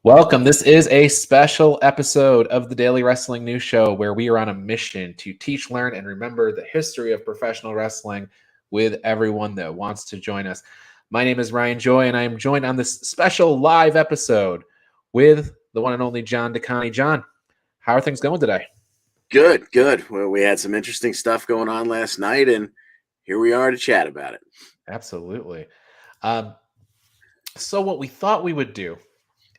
Welcome. This is a special episode of the Daily Wrestling News Show where we are on a mission to teach, learn, and remember the history of professional wrestling with everyone that wants to join us. My name is Ryan Joy, and I am joined on this special live episode with the one and only John DeConnie. John, how are things going today? Good. Well, we had some interesting stuff going on last night, and here we are to chat about it. Absolutely. So what we thought we would do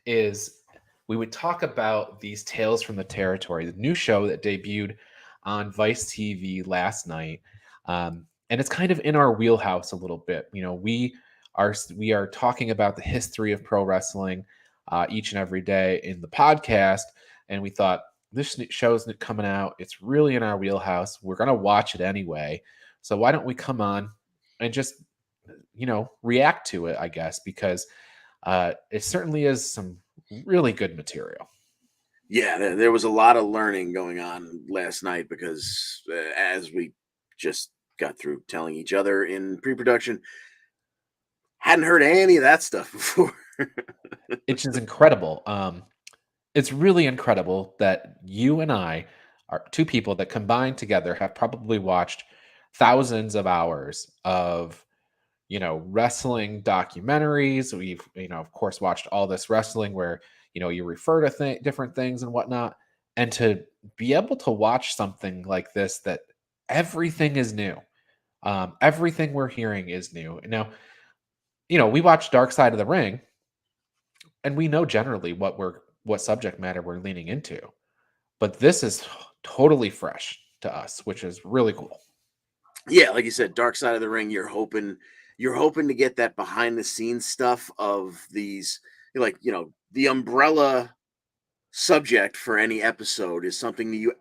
is we would talk about these Tales from the Territory, the new show that debuted on Vice TV last night. And it's kind of in our wheelhouse a little bit. You know, we are talking about the history of pro wrestling each and every day in the podcast. And we thought this show's coming out. It's really in our wheelhouse. We're going to watch it anyway. So why don't we come on and just, react to it, I guess, because it certainly is some really good material. Yeah, there was a lot of learning going on last night because as we just got through telling each other in pre-production, hadn't heard any of that stuff before. It's just incredible. It's really incredible that you and I are two people that combined together have probably watched thousands of hours of wrestling documentaries. We've, of course, watched all this wrestling where, you refer to different things and whatnot. And to be able to watch something like this, that everything is new. Everything we're hearing is new. Now, we watch Dark Side of the Ring and we know generally what subject matter we're leaning into. But this is totally fresh to us, which is really cool. Yeah, like you said, Dark Side of the Ring, you're hoping to get that behind the scenes stuff of these, the umbrella subject for any episode is something that you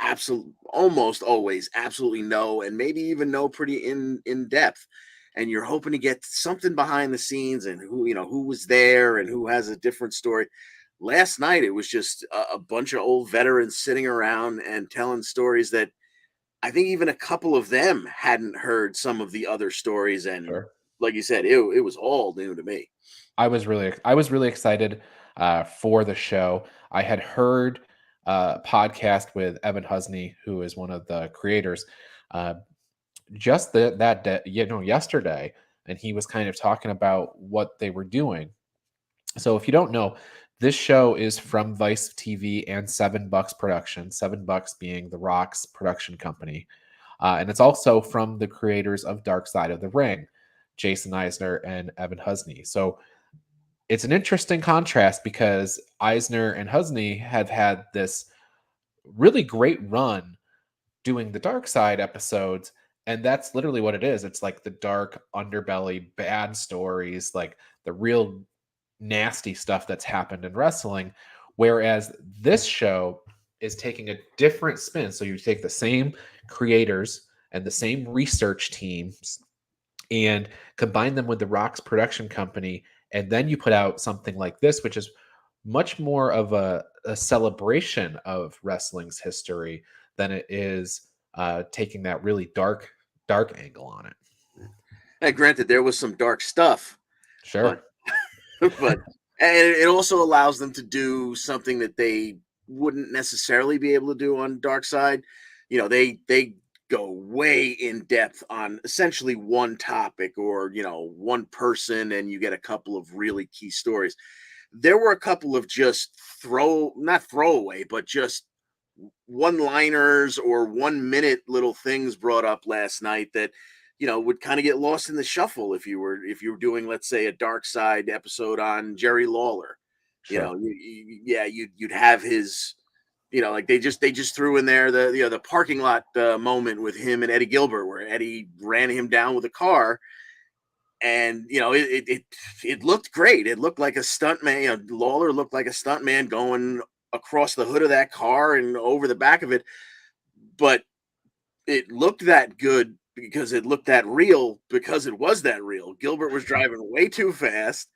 almost always absolutely know, and maybe even know pretty in depth. And you're hoping to get something behind the scenes and who was there and who has a different story. Last night, it was just a bunch of old veterans sitting around and telling stories that I think even a couple of them hadn't heard some of the other stories. And Sure. like you said, it was all new to me. I was really excited for the show. I had heard a podcast with Evan Husney, who is one of the creators, just that day, yesterday, and he was kind of talking about what they were doing. So if you don't know, this show is from Vice TV and $7 Productions, $7 being The Rock's production company. And it's also from the creators of Dark Side of the Ring, Jason Eisner and Evan Husney. So it's an interesting contrast because Eisner and Husney have had this really great run doing the Dark Side episodes. And that's literally what it is. It's like the dark underbelly, bad stories, like the real nasty stuff that's happened in wrestling. Whereas this show is taking a different spin. So you take the same creators and the same research teams and combine them with the Rock's production company. And then you put out something like this, which is much more of a celebration of wrestling's history than it is taking that really dark angle on it. And granted, there was some dark stuff, Sure. but and it also allows them to do something that they wouldn't necessarily be able to do on Dark Side. They go way in depth on essentially one topic or one person, and you get a couple of really key stories. There were a couple of just not throwaway, but just one-liners or 1 minute little things brought up last night that would kind of get lost in the shuffle if you were doing, let's say, a Dark Side episode on Jerry Lawler. Sure. You'd have his, like they just threw in there the parking lot moment with him and Eddie Gilbert, where Eddie ran him down with a car, and it looked great. It looked like a stunt man. Lawler looked like a stunt man going across the hood of that car and over the back of it, but it looked that good because it looked that real, because it was that real. Gilbert was driving way too fast,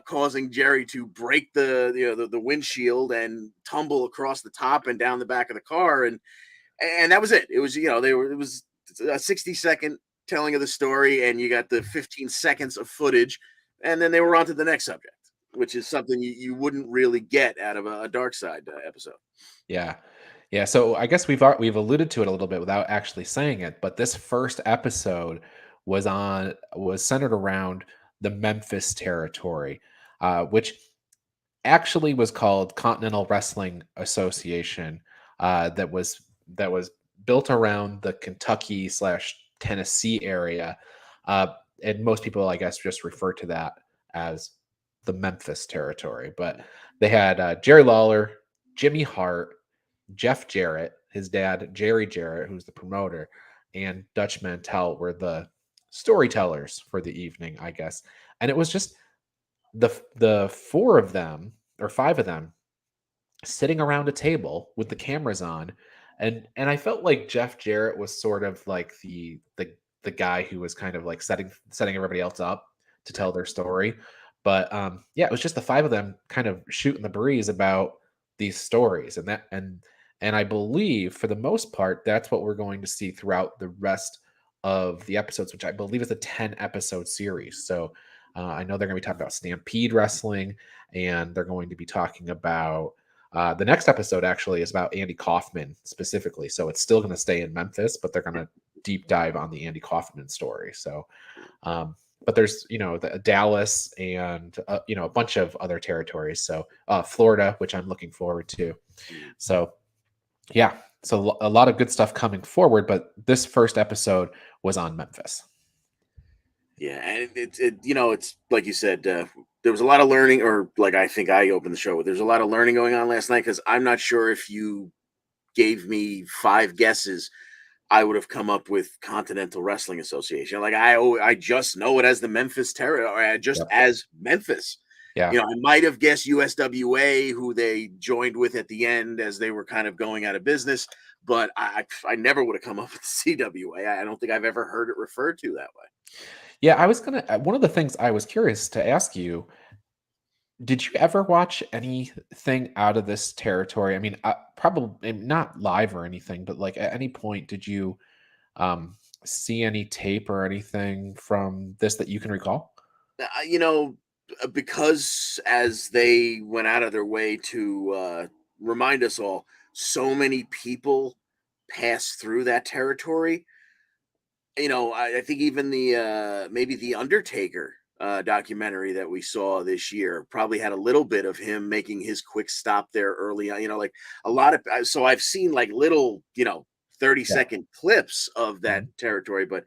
causing Jerry to break the windshield and tumble across the top and down the back of the car, and that was it. It was it was a 60-second telling of the story, and you got the 15 seconds of footage, and then they were on to the next subject. which is something you wouldn't really get out of a Dark Side episode. Yeah. Yeah, so I guess we've alluded to it a little bit without actually saying it, but this first episode was centered around the Memphis Territory, which actually was called Continental Wrestling Association, that was built around the Kentucky slash Tennessee area, uh, and most people, I guess, just refer to that as the Memphis Territory. But they had Jerry Lawler, Jimmy Hart, Jeff Jarrett, his dad Jerry Jarrett, who's the promoter, and Dutch Mantell were the storytellers for the evening, I guess. And it was just the four of them or five of them sitting around a table with the cameras on, and I felt like Jeff Jarrett was sort of like the guy who was kind of like setting everybody else up to tell their story. But yeah, it was just the five of them kind of shooting the breeze about these stories, and I believe for the most part that's what we're going to see throughout the rest of the episodes, which I believe is a 10 episode series. So I know they're going to be talking about Stampede Wrestling, and they're going to be talking about the next episode actually is about Andy Kaufman specifically. So it's still going to stay in Memphis, but they're going to deep dive on the Andy Kaufman story. So, but there's, the Dallas and, a bunch of other territories. So Florida, which I'm looking forward to. So yeah, so a lot of good stuff coming forward, but this first episode was on Memphis. Yeah, and it's like you said, there was a lot of learning, or like I think I opened the show with. There's a lot of learning going on last night because I'm not sure if you gave me 5 guesses, I would have come up with Continental Wrestling Association. Like I just know it as the Memphis Territory, just Yep. as Memphis. Yeah. I might have guessed USWA, who they joined with at the end as they were kind of going out of business, but I never would have come up with CWA. I don't think I've ever heard it referred to that way. Yeah, I was gonna. One of the things I was curious to ask you: did you ever watch anything out of this territory? I mean, probably not live or anything, but like at any point, did you see any tape or anything from this that you can recall? Because as they went out of their way to remind us all, so many people pass through that territory. I think even the maybe the Undertaker documentary that we saw this year probably had a little bit of him making his quick stop there early on. Like a lot of, so I've seen like little, 30-second clips of that Mhm. territory, but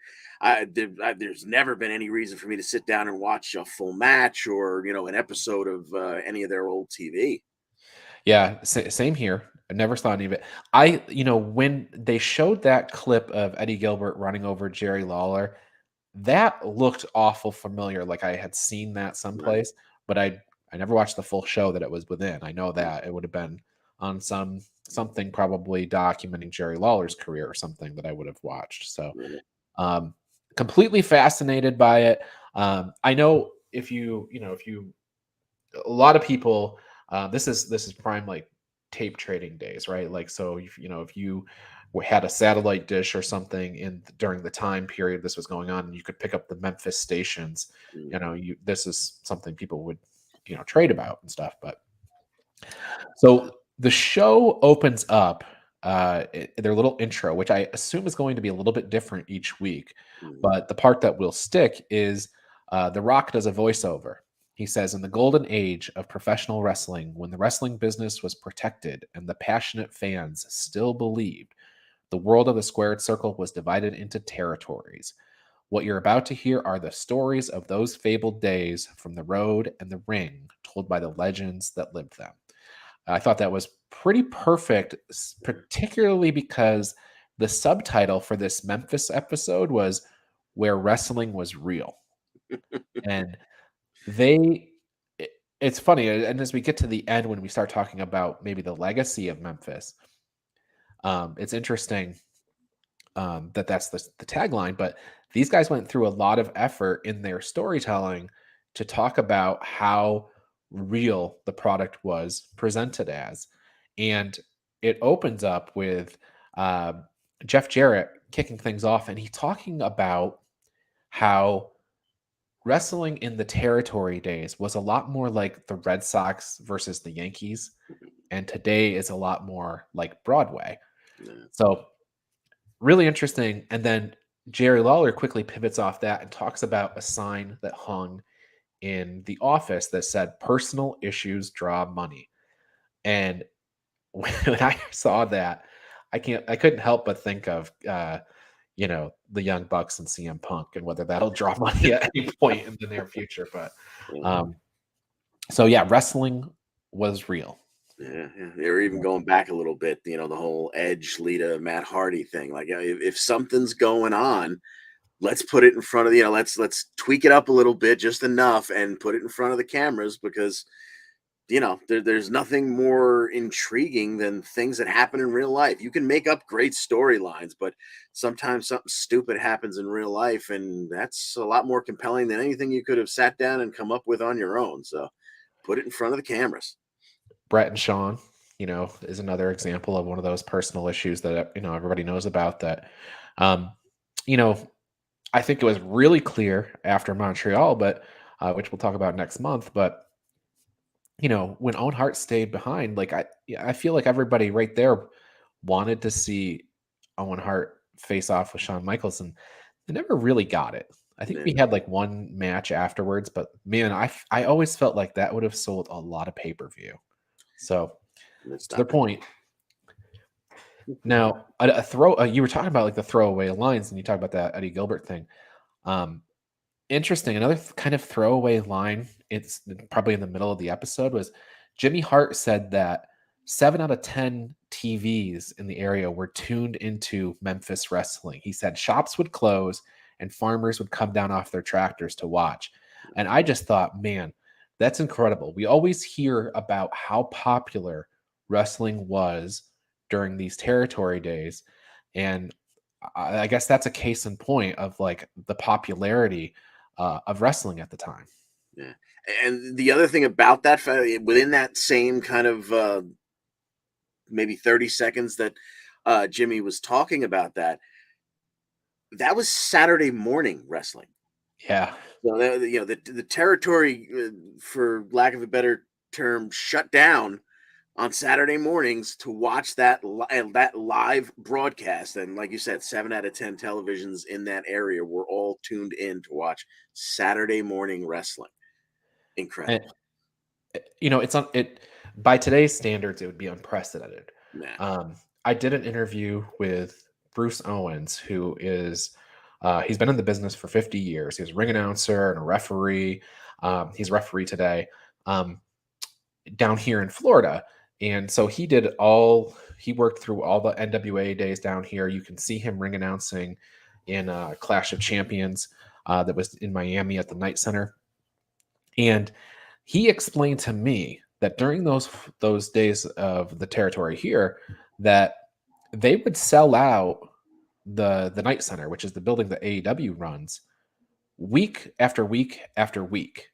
there's never been any reason for me to sit down and watch a full match or an episode of any of their old TV. Yeah, same here. I never saw any of it. When they showed that clip of Eddie Gilbert running over Jerry Lawler, that looked awful familiar. Like I had seen that Right. someplace, but I never watched the full show that it was within. I know that it would have been on something probably documenting Jerry Lawler's career or something that I would have watched. So Right. um completely fascinated by it. I know if you a lot of people this is prime like tape trading days, right? Like so if you had a satellite dish or something during the time period this was going on and you could pick up the Memphis stations, Mm. this is something people would trade about and stuff. But so the show opens up their little intro, which I assume is going to be a little bit different each week. Mm. But the part that will stick is The Rock does a voiceover. He says, "In the golden age of professional wrestling, when the wrestling business was protected and the passionate fans still believed, the world of the squared circle was divided into territories. What you're about to hear are the stories of those fabled days from the road and the ring, told by the legends that lived them." I thought that was pretty perfect, particularly because the subtitle for this Memphis episode was "Where Wrestling Was Real." And they, it's funny. And as we get to the end, when we start talking about maybe the legacy of Memphis, it's interesting that that's the tagline. But these guys went through a lot of effort in their storytelling to talk about how real the product was presented as. And it opens up with uh, Jeff Jarrett kicking things off, and he's talking about how wrestling in the territory days was a lot more like the Red Sox versus the Yankees, and today is a lot more like Broadway. Yeah. So really interesting. And then Jerry Lawler quickly pivots off that and talks about a sign that hung in the office that said personal issues draw money. And when I saw that, I couldn't help but think of the Young Bucks and CM Punk and whether that'll draw money at any point in the near future. But Yeah. um so yeah, wrestling was real. Yeah, yeah. They were even going back a little bit, the whole Edge, Lita, Matt Hardy thing. Like, if something's going on, let's put it in front of let's tweak it up a little bit, just enough, and put it in front of the cameras because there's nothing more intriguing than things that happen in real life. You can make up great storylines, but sometimes something stupid happens in real life, and that's a lot more compelling than anything you could have sat down and come up with on your own. So put it in front of the cameras. Brett and Sean, is another example of one of those personal issues that everybody knows about that. Um, you know, I think it was really clear after Montreal, but which we'll talk about next month. But when Owen Hart stayed behind, like I feel like everybody right there wanted to see Owen Hart face off with Shawn Michaels, and they never really got it. I think we Yeah, had like one match afterwards, but man, I always felt like that would have sold a lot of pay per view. So it's to their not. point, now a throw. You were talking about like the throwaway lines, and you talked about that Eddie Gilbert thing. Um, Interesting. Another kind of throwaway line, it's probably in the middle of the episode, was Jimmy Hart said that 7 out of 10 TVs in the area were tuned into Memphis wrestling. He said shops would close and farmers would come down off their tractors to watch. And I just thought, man, that's incredible. We always hear about how popular wrestling was during these territory days. And I guess that's a case in point of like the popularity of wrestling at the time. Yeah. And the other thing about that, within that same kind of maybe 30 seconds that Jimmy was talking about that was Saturday morning wrestling. Yeah. So the territory, for lack of a better term, shut down on Saturday mornings to watch that live broadcast. And like you said, 7 out of 10 televisions in that area were all tuned in to watch Saturday morning wrestling. And Incredible. it's on it by today's standards, it would be unprecedented. Yeah. I did an interview with Bruce Owens, who is he's been in the business for 50 years. He was a ring announcer and a referee. He's a referee today. Down here in Florida. And so he worked through all the NWA days down here. You can see him ring announcing in Clash of Champions that was in Miami at the Night Center. And he explained to me that during those days of the territory here, that they would sell out the Night Center, which is the building that AEW runs, week after week after week.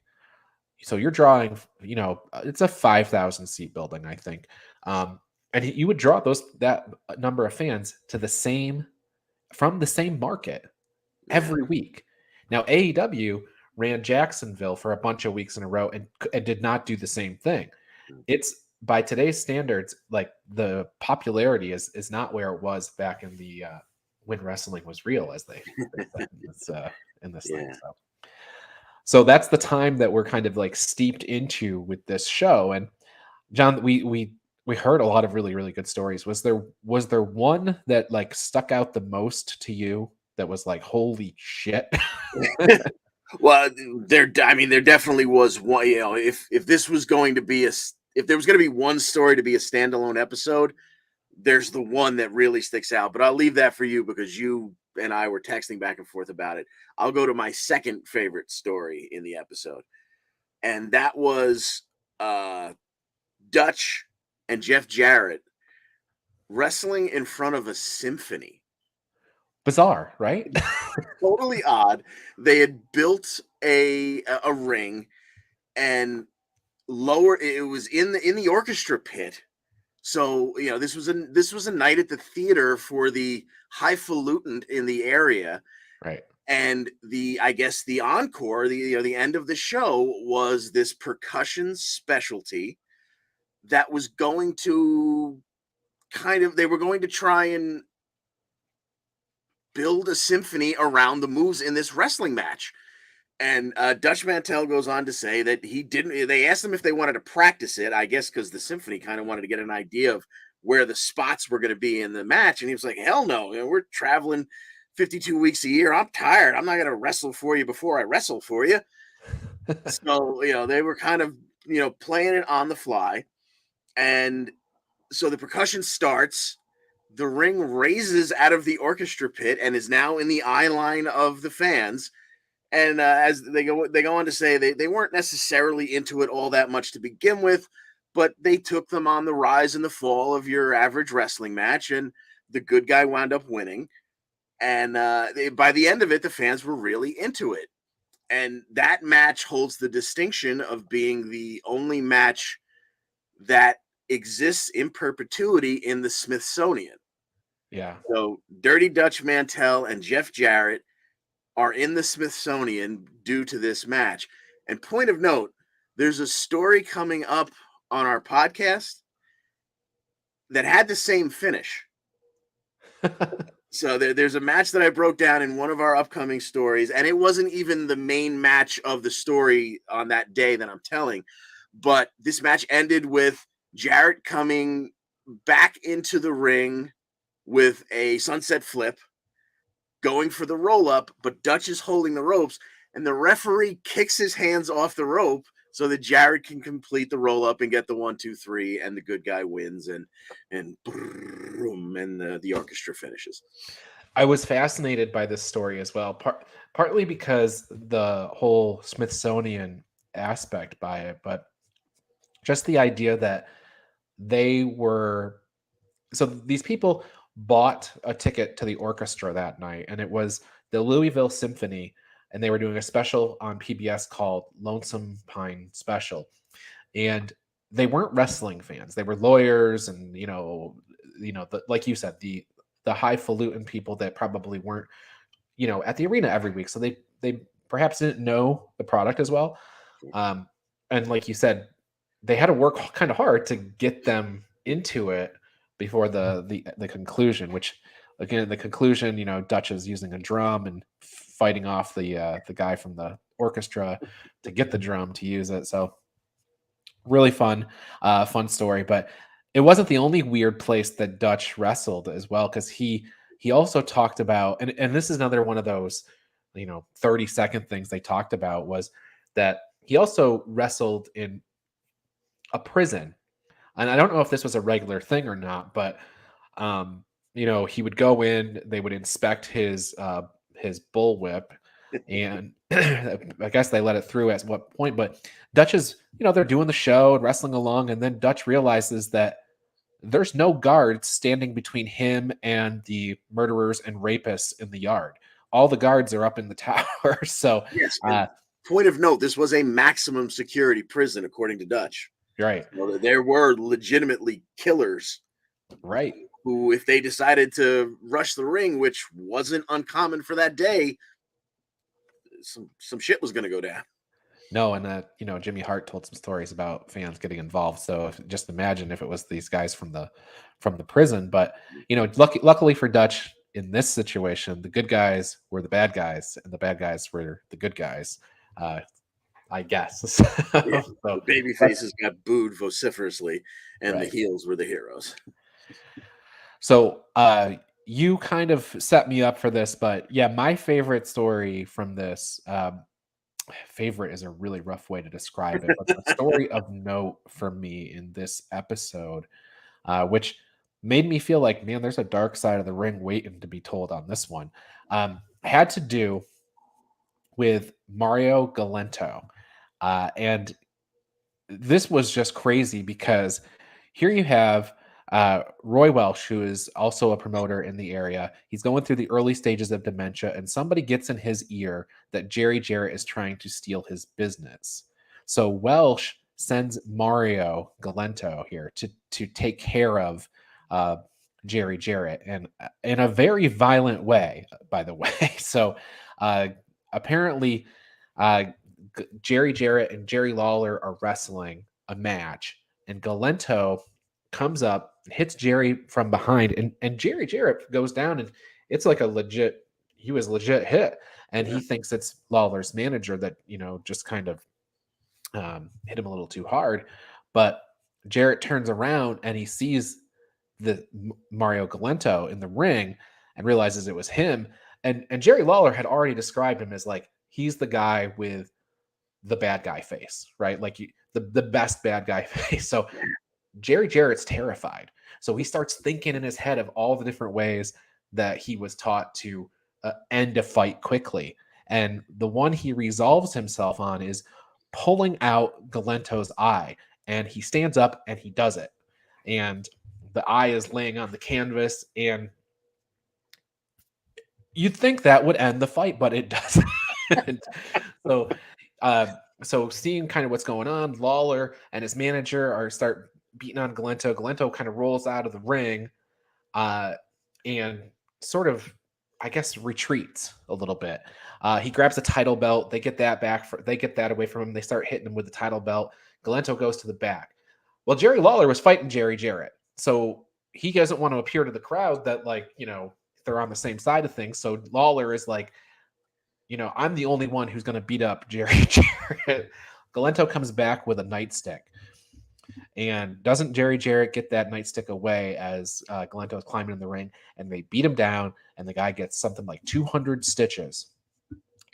So you're drawing, it's a 5,000 seat building, I think. And you would draw that number of fans from the same market every week. Now, AEW ran Jacksonville for a bunch of weeks in a row and did not do the same thing. It's by today's standards, like the popularity is not where it was back in the when wrestling was real, as they said in this thing. So that's the time that we're kind of like steeped into with this show. And John, we heard a lot of really, really good stories. Was there one that like stuck out the most to you that was like, holy shit? Well, there definitely was one. If this was going to be if there was going to be one story to be a standalone episode, there's the one that really sticks out. But I'll leave that for you because you and I were texting back and forth about it. I'll go to my second favorite story in the episode, and that was Dutch and Jeff Jarrett wrestling in front of a symphony. Bizarre, right? Totally odd. They had built a ring and lower. It was in the orchestra pit. So this was a night at the theater for the highfalutin in the area. Right. And I guess the encore, the end of the show was this percussion specialty that was going to they were going to try and build a symphony around the moves in this wrestling match. And Dutch Mantel goes on to say that he didn't. They asked him if they wanted to practice it, I guess, because the symphony kind of wanted to get an idea of where the spots were going to be in the match. And he was like, "Hell no! We're traveling 52 weeks a year. I'm tired. I'm not going to wrestle for you before I wrestle for you." So they were kind of playing it on the fly, and so the percussion starts. The ring raises out of the orchestra pit and is now in the eye line of the fans. And as they go on to say they weren't necessarily into it all that much to begin with, but they took them on the rise and the fall of your average wrestling match, and the good guy wound up winning. And by the end of it, the fans were really into it. And that match holds the distinction of being the only match that exists in perpetuity in the Smithsonian. Yeah. So Dirty Dutch Mantel and Jeff Jarrett are in the Smithsonian due to this match. And point of note, there's a story coming up on our podcast that had the same finish. So there's a match that I broke down in one of our upcoming stories, and it wasn't even the main match of the story on that day that I'm telling. But this match ended with Jarrett coming back into the ring with a sunset flip, going for the roll-up, but Dutch is holding the ropes, and the referee kicks his hands off the rope so that Jarrett can complete the roll-up and get the 1, 2, 3, and the good guy wins, and the orchestra finishes. I was fascinated by this story as well, partly because the whole Smithsonian aspect by it, but just the idea that these people bought a ticket to the orchestra that night, and it was the Louisville Symphony, and they were doing a special on PBS called Lonesome Pine Special. And they weren't wrestling fans. They were lawyers and, like you said, the highfalutin people that probably weren't, at the arena every week. So they perhaps didn't know the product as well. And like you said, they had to work kind of hard to get them into it before the conclusion, which again, the conclusion, Dutch is using a drum and fighting off the guy from the orchestra to get the drum to use it. So really fun story. But it wasn't the only weird place that Dutch wrestled as well, because he also talked about, and this is another one of those 30-second things they talked about, was that he also wrestled in a prison. And I don't know if this was a regular thing or not, but he would go in, they would inspect his bullwhip, and I guess they let it through at what point. But Dutch is, they're doing the show and wrestling along, and then Dutch realizes that there's no guards standing between him and the murderers and rapists in the yard. All the guards are up in the tower. So yes, point of note, this was a maximum security prison, according to Dutch. Right. There were legitimately killers. Right. Who, if they decided to rush the ring, which wasn't uncommon for that day, some shit was going to go down. No, and Jimmy Hart told some stories about fans getting involved. So just imagine if it was these guys from the prison. But luckily for Dutch in this situation, the good guys were the bad guys, and the bad guys were the good guys. I guess. Yeah, so, the baby faces got booed vociferously, and the heels were the heroes. So you kind of set me up for this, but yeah, my favorite story from this, favorite is a really rough way to describe it, but the story of note for me in this episode, which made me feel like, man, there's a dark side of the ring waiting to be told on this one, had to do with Mario Galento. And this was just crazy because here you have Roy Welsh, who is also a promoter in the area. He's going through the early stages of dementia, and somebody gets in his ear that Jerry Jarrett is trying to steal his business. So Welsh sends Mario Galento here to take care of Jerry Jarrett, and in a very violent way, by the way. So Uh, apparently, uh, Jerry Jarrett and Jerry Lawler are wrestling a match, and Galento comes up, hits Jerry from behind, and Jerry Jarrett goes down, and it's like he was legit hit, and Yeah. he thinks it's Lawler's manager that just kind of hit him a little too hard, but Jarrett turns around and he sees the Mario Galento in the ring and realizes it was him. And Jerry Lawler had already described him as like he's the guy with the bad guy face, right? Like the best bad guy face. So Jerry Jarrett's terrified. So he starts thinking in his head of all the different ways that he was taught to end a fight quickly. And the one he resolves himself on is pulling out Galento's eye. And he stands up and he does it. And the eye is laying on the canvas. And you'd think that would end the fight, but it doesn't. so, so seeing kind of what's going on, Lawler and his manager start beating on Galento. Galento kind of rolls out of the ring, and sort of, I guess, retreats a little bit. He grabs the title belt. They get that back. They get that away from him. They start hitting him with the title belt. Galento goes to the back. Well, Jerry Lawler was fighting Jerry Jarrett, so he doesn't want to appear to the crowd that they're on the same side of things. So Lawler is like, I'm the only one who's going to beat up Jerry Jarrett. Galento comes back with a nightstick. And doesn't Jerry Jarrett get that nightstick away as Galento is climbing in the ring, and they beat him down, and the guy gets something like 200 stitches.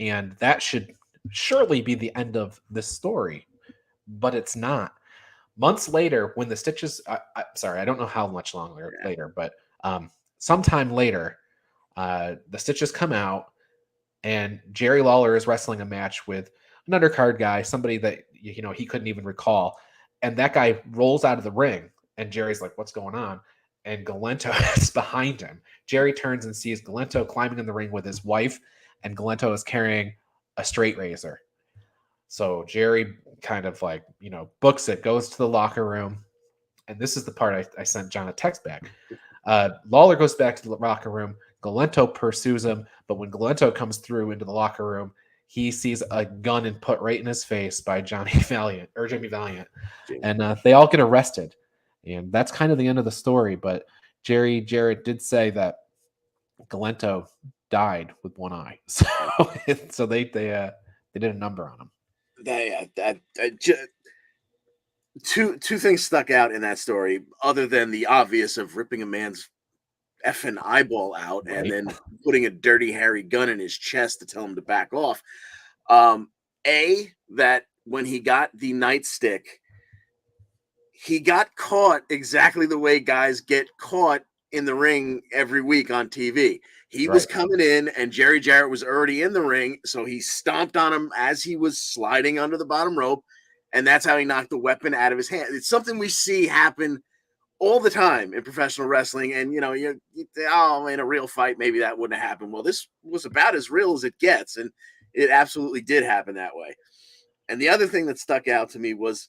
And that should surely be the end of this story, but it's not. Months later, when the stitches, sorry, I don't know how much longer later, but sometime later, the stitches come out, and Jerry Lawler is wrestling a match with an undercard guy, somebody that he couldn't even recall, and that guy rolls out of the ring, and Jerry's like, "What's going on?" And Galento is behind him. Jerry turns and sees Galento climbing in the ring with his wife, and Galento is carrying a straight razor. So Jerry kind of books it, goes to the locker room, and this is the part I sent John a text back. Lawler goes back to the locker room. Galento pursues him, but when Galento comes through into the locker room, he sees a gun and put right in his face by Jamie Valiant, and they all get arrested. And that's kind of the end of the story. But Jerry Jarrett did say that Galento died with one eye, so they did a number on him. Two things stuck out in that story, other than the obvious of ripping a man's effing eyeball out and then putting a dirty hairy gun in his chest to tell him to back off. That when he got the nightstick, he got caught exactly the way guys get caught in the ring every week on TV. He was coming in, and Jerry Jarrett was already in the ring, so he stomped on him as he was sliding under the bottom rope, and that's how he knocked the weapon out of his hand. It's something we see happen all the time in professional wrestling, and in a real fight, maybe that wouldn't have happened. Well, this was about as real as it gets, and it absolutely did happen that way. And the other thing that stuck out to me was,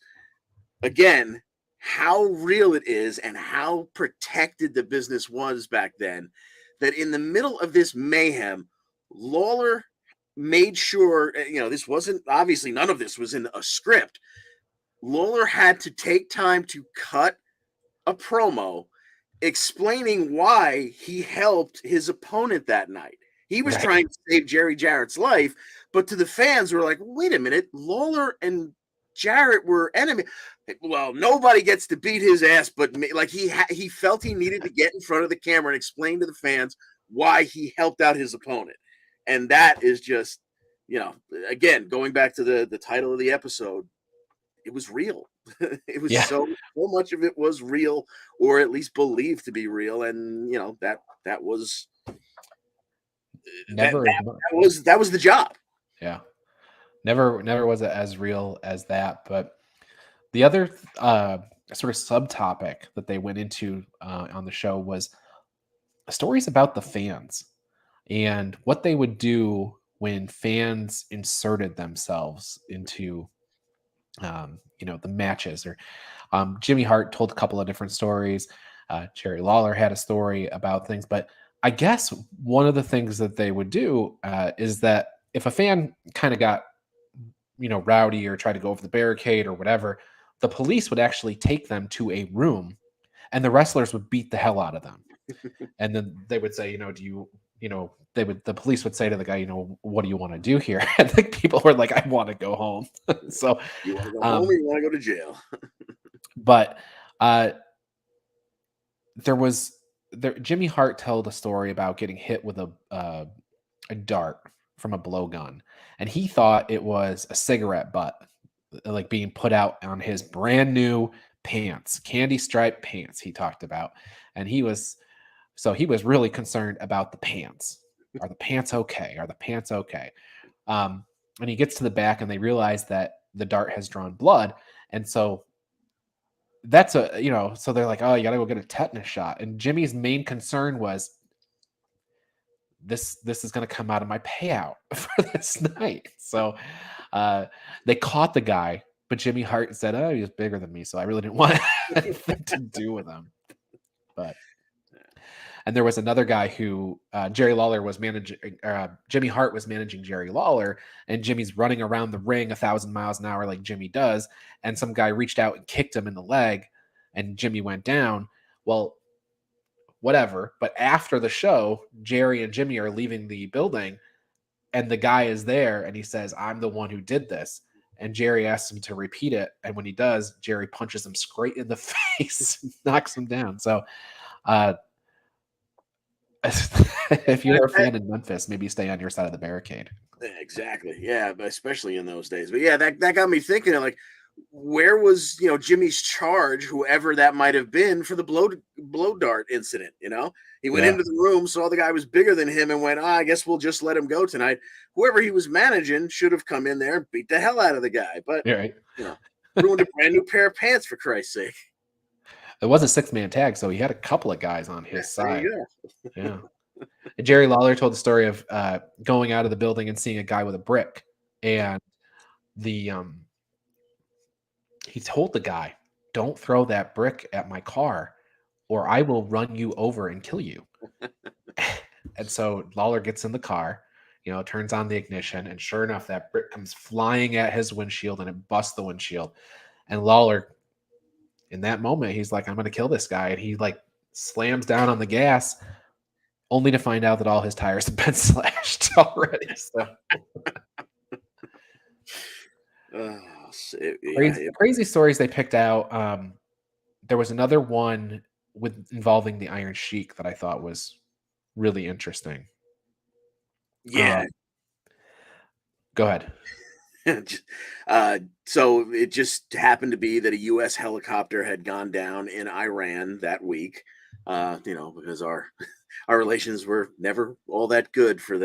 again, how real it is and how protected the business was back then, that in the middle of this mayhem, Lawler made sure, this wasn't, obviously none of this was in a script. Lawler had to take time to cut a promo explaining why he helped his opponent that night. He was trying to save Jerry Jarrett's life, but to the fans were like, wait a minute, Lawler and Jarrett were enemies. Well, nobody gets to beat his ass, but me. Like he felt he needed to get in front of the camera and explain to the fans why he helped out his opponent. And that is just, again, going back to the title of the episode, it was real. It was so much of it was real, or at least believed to be real. And that was that was the job. Yeah. Never was it as real as that. But the other sort of subtopic that they went into on the show was stories about the fans and what they would do when fans inserted themselves into the matches. Or Jimmy Hart told a couple of different stories. Jerry Lawler had a story about things, but I guess one of the things that they would do is that if a fan kind of got, rowdy or tried to go over the barricade or whatever, the police would actually take them to a room and the wrestlers would beat the hell out of them. And then they would say, do you, the police would say to the guy, what do you want to do here? I think people were like, I want to go home. So, You want to go home or you want to go to jail? but Jimmy Hart told a story about getting hit with a dart from a blowgun, and he thought it was a cigarette butt, like being put out on his brand new pants, candy striped pants. He talked about, and he was really concerned about the pants. Are the pants okay? Are the pants okay? And he gets to the back, and they realize that the dart has drawn blood, and so that's so they're like, oh, you gotta go get a tetanus shot. And Jimmy's main concern was this is going to come out of my payout for this night. So they caught the guy, but Jimmy Hart said, oh, he was bigger than me, so I really didn't want anything to do with him. And there was another guy who Jerry Lawler was managing. Jimmy Hart was managing Jerry Lawler, and Jimmy's running around the ring 1,000 miles an hour like Jimmy does. And some guy reached out and kicked him in the leg, and Jimmy went down. Well, whatever. But after the show, Jerry and Jimmy are leaving the building, and the guy is there, and he says, I'm the one who did this. And Jerry asks him to repeat it. And when he does, Jerry punches him straight in the face, knocks him down. So, if you're a fan in Memphis, maybe stay on your side of the barricade. Exactly. Yeah, but especially in those days. But yeah, that got me thinking of like, where was Jimmy's charge, whoever that might have been, for the blow dart incident? He went into the room, saw the guy was bigger than him, and went, I guess we'll just let him go tonight. Whoever he was managing should have come in there and beat the hell out of the guy. But right. Ruined a brand new pair of pants, for Christ's sake. It was a 6-man tag, so he had a couple of guys on his side. Yeah. And Jerry Lawler told the story of going out of the building and seeing a guy with a brick, and he told the guy, don't throw that brick at my car or I will run you over and kill you. And so Lawler gets in the car, turns on the ignition, and sure enough, that brick comes flying at his windshield and it busts the windshield. And Lawler, in that moment, he's like, I'm going to kill this guy. And he slams down on the gas, only to find out that all his tires have been slashed already. So crazy stories they picked out. There was another one involving the Iron Sheik that I thought was really interesting. Yeah. Go ahead. So it just happened to be that a U.S. helicopter had gone down in Iran that week, because our relations were never all that good for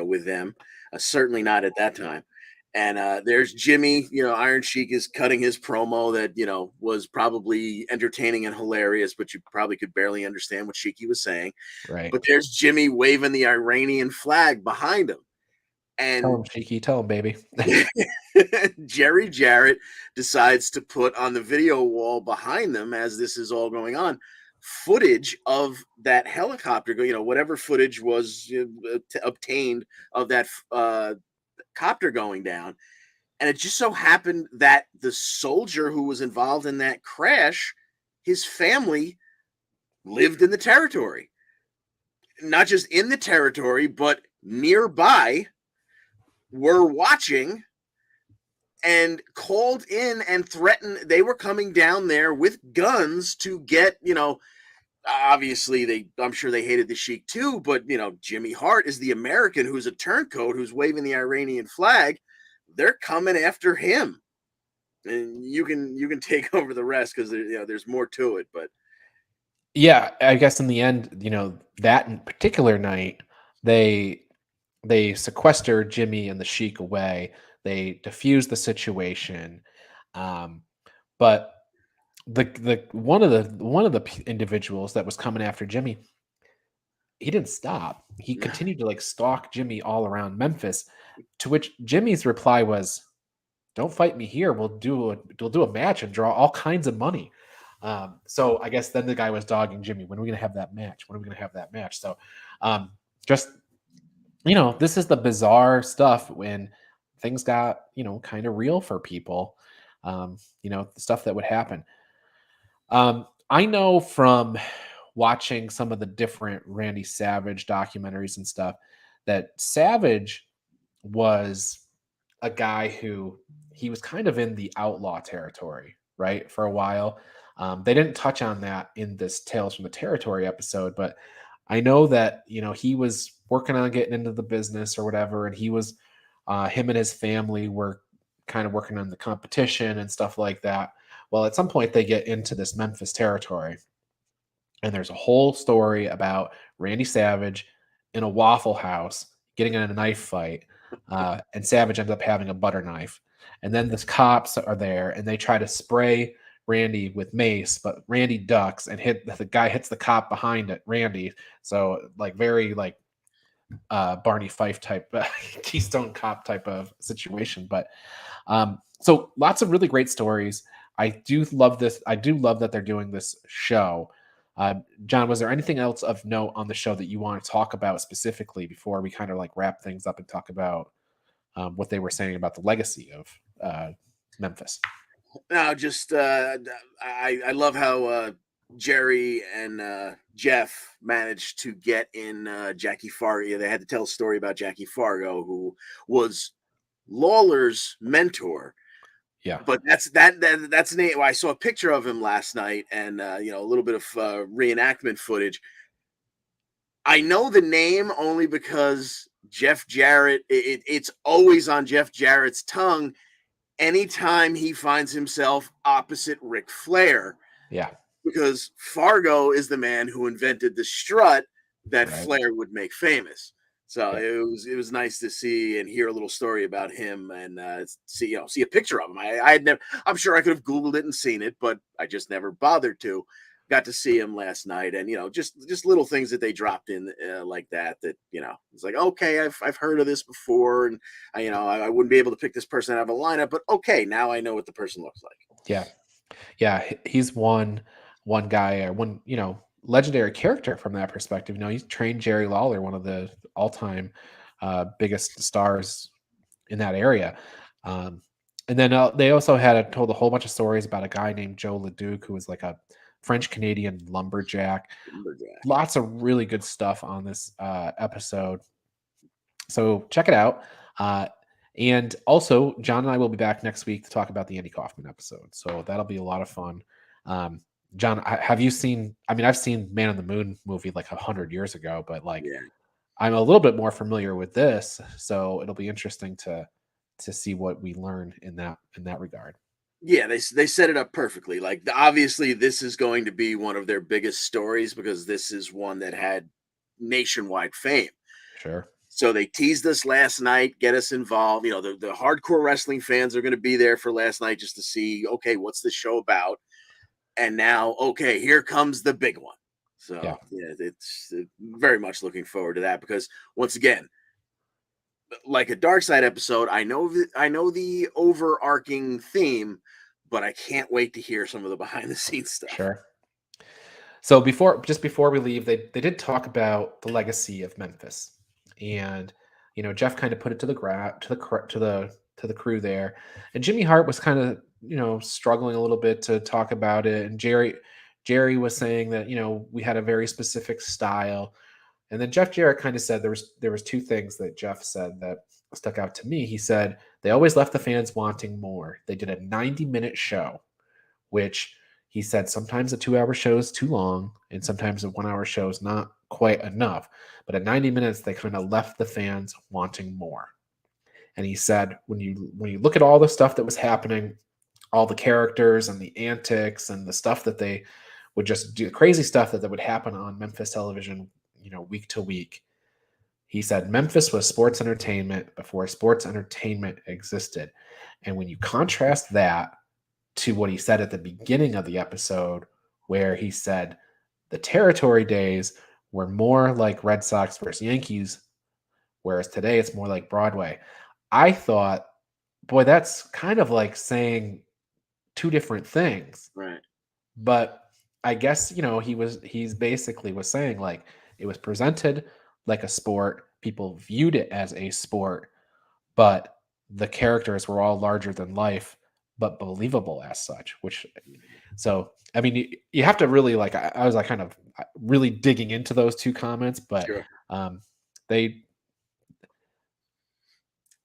with them, certainly not at that time. And there's Jimmy, Iron Sheik is cutting his promo that, was probably entertaining and hilarious, but you probably could barely understand what Sheik was saying. Right. But there's Jimmy waving the Iranian flag behind him. And tell him, Sheiky, tell him, baby. Jerry Jarrett decides to put on the video wall behind them, as this is all going on, footage of that helicopter, whatever footage was obtained of that copter going down. And it just so happened that the soldier who was involved in that crash, his family lived in the territory. Not just in the territory, but nearby, were watching and called in and threatened. They were coming down there with guns to get, obviously I'm sure they hated the Sheik too, but Jimmy Hart is the American who's a turncoat who's waving the Iranian flag. They're coming after him. And you can take over the rest because there's more to it. But yeah, I guess in the end, that particular night, they sequestered Jimmy and the Sheik away. They diffused the situation. But the one of the individuals that was coming after Jimmy, he didn't stop. He continued to stalk Jimmy all around Memphis, to which Jimmy's reply was, don't fight me here. We'll do a match and draw all kinds of money. So I guess then the guy was dogging Jimmy. When are we going to have that match? When are we going to have that match? So Just, this is the bizarre stuff when things got, kind of real for people. The stuff that would happen. I know from watching some of the different Randy Savage documentaries and stuff that Savage was a guy who he was kind of in the outlaw territory, right? For a while. They didn't touch on that in this Tales from the Territory episode, but I know that, he was working on getting into the business or whatever. And he was, him and his family were kind of working on the competition and stuff like that. Well, at some point they get into this Memphis territory, and there's a whole story about Randy Savage in a Waffle House getting in a knife fight, and Savage ends up having a butter knife. And then the cops are there, and they try to spray Randy with mace, but Randy ducks and the guy hits the cop behind it, Randy. So like very like Barney Fife type, Keystone Cop type of situation. But so lots of really great stories. I do love this. I do love that they're doing this show. John, was there anything else of note on the show that you want to talk about specifically before we kind of like wrap things up and talk about what they were saying about the legacy of Memphis? No, just I love how Jerry and Jeff managed to get in Jackie Fargo. They had to tell a story about Jackie Fargo, who was Lawler's mentor. Yeah. But that's an. I saw a picture of him last night, and a little bit of reenactment footage. I know the name only because Jeff Jarrett. It's always on Jeff Jarrett's tongue anytime he finds himself opposite Ric Flair. Yeah. Because Fargo is the man who invented the strut that Right. Flair would make famous. So Yeah. it was nice to see and hear a little story about him, and see a picture of him. I had never. I'm sure I could have Googled it and seen it, but I just never bothered to. Got to see him last night, and just little things that they dropped in like that. It's like, okay, I've heard of this before, and I wouldn't be able to pick this person out of a lineup, but okay, now I know what the person looks like. Yeah. Yeah. He's one guy or one, legendary character from that perspective. He's trained Jerry Lawler, one of the all-time biggest stars in that area. And then they also told a whole bunch of stories about a guy named Joe Leduc, who was like a French Canadian lumberjack. Lots of really good stuff on this episode. So check it out. And also, John and I will be back next week to talk about the Andy Kaufman episode. So that'll be a lot of fun. John, have you seen? I mean, I've seen Man on the Moon movie like 100 years ago, but I'm a little bit more familiar with this, so it'll be interesting to see what we learn in that regard. Yeah, they set it up perfectly. Like, obviously, this is going to be one of their biggest stories because this is one that had nationwide fame. Sure. So they teased us last night, get us involved. The hardcore wrestling fans are going to be there for last night just to see, okay, what's the show about? And now, okay, here comes the big one. So yeah, it's very much looking forward to that because once again, like a Dark Side episode, I know the overarching theme, but I can't wait to hear some of the behind the scenes stuff. Sure. So before we leave, they did talk about the legacy of Memphis, and Jeff kind of put it to the crew there, and Jimmy Hart was kind of struggling a little bit to talk about it, and Jerry was saying that we had a very specific style, and then Jeff Jarrett kind of said there was two things that Jeff said that stuck out to me. He said they always left the fans wanting more. They did a 90-minute show, which he said sometimes a 2-hour show is too long and sometimes a 1-hour show is not quite enough. But at 90 minutes, they kind of left the fans wanting more. And he said, when you look at all the stuff that was happening, all the characters and the antics and the stuff that they would just do, crazy stuff that would happen on Memphis television, week to week. He said Memphis was sports entertainment before sports entertainment existed. And when you contrast that to what he said at the beginning of the episode, where he said the territory days were more like Red Sox versus Yankees, whereas today it's more like Broadway. I thought, boy, that's kind of like saying two different things. Right. But I guess, he's basically was saying like it was presented like a sport. People viewed it as a sport, but the characters were all larger than life, but believable as such. So I mean, you have to really like. I was like kind of really digging into those two comments, but Sure. they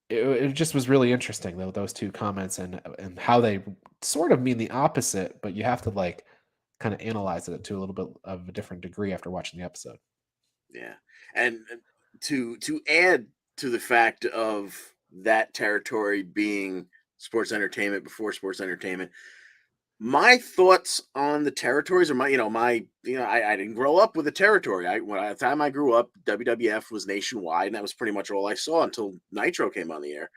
it just was really interesting though, those two comments, and how they sort of mean the opposite, but you have to like kind of analyze it to a little bit of a different degree after watching the episode. Yeah. And to add to the fact of that territory being sports entertainment before sports entertainment, my thoughts on the territories are I didn't grow up with a territory. At the time I grew up, WWF was nationwide, and that was pretty much all I saw until Nitro came on the air.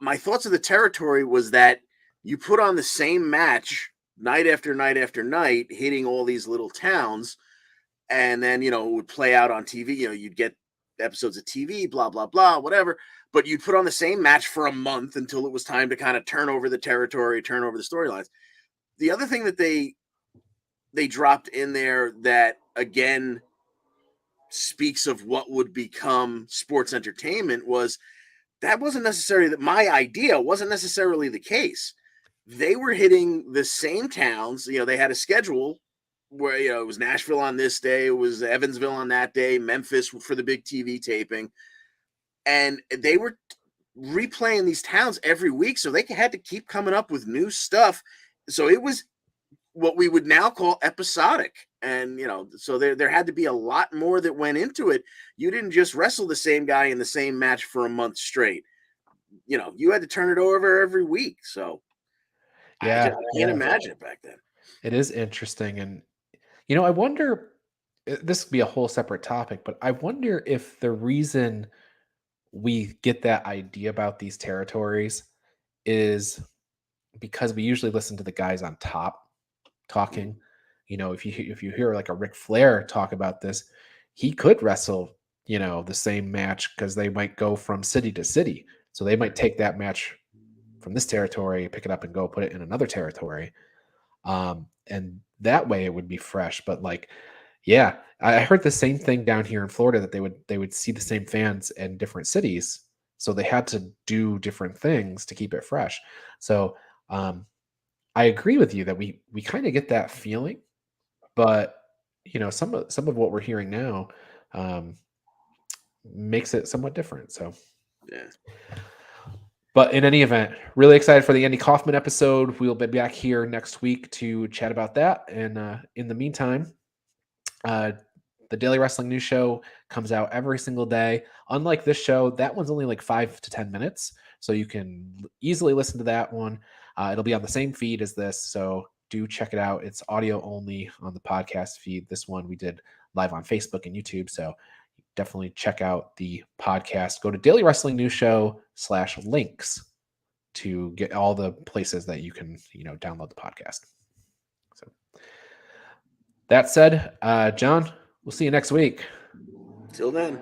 My thoughts of the territory was that you put on the same match night after night after night, hitting all these little towns, and then it would play out on TV. You'd get episodes of TV, blah blah blah, whatever. But you'd put on the same match for a month until it was time to kind of turn over the territory, turn over the storylines. The other thing that they dropped in there that again speaks of what would become sports entertainment was that wasn't necessarily that my idea wasn't necessarily the case. They were hitting the same towns. They had a schedule where it was Nashville on this day, it was Evansville on that day, Memphis for the big TV taping, and they were replaying these towns every week, so they had to keep coming up with new stuff. So it was what we would now call episodic, and so there had to be a lot more that went into it. You didn't just wrestle the same guy in the same match for a month straight. You had to turn it over every week. So I can't imagine it back then. It is interesting. And I wonder, this could be a whole separate topic, but I wonder if the reason we get that idea about these territories is because we usually listen to the guys on top talking. If you hear like a Ric Flair talk about this, he could wrestle the same match, because they might go from city to city, so they might take that match from this territory, pick it up, and go put it in another territory, and that way it would be fresh. But like, yeah, I heard the same thing down here in Florida, that they would see the same fans in different cities, so they had to do different things to keep it fresh. So I agree with you that we kind of get that feeling, but some of what we're hearing now makes it somewhat different. So Yeah. but in any event, really excited for the Andy Kaufman episode. We'll be back here next week to chat about that. And in the meantime, the Daily Wrestling News Show comes out every single day. Unlike this show, that one's only like 5 to 10 minutes, so you can easily listen to that one. It'll be on the same feed as this, so do check it out. It's audio only on the podcast feed. This one we did live on Facebook and YouTube, so definitely check out the podcast. Go to Daily Wrestling News Show /links to get all the places that you can download the podcast. So that said, John, we'll see you next week. Till then.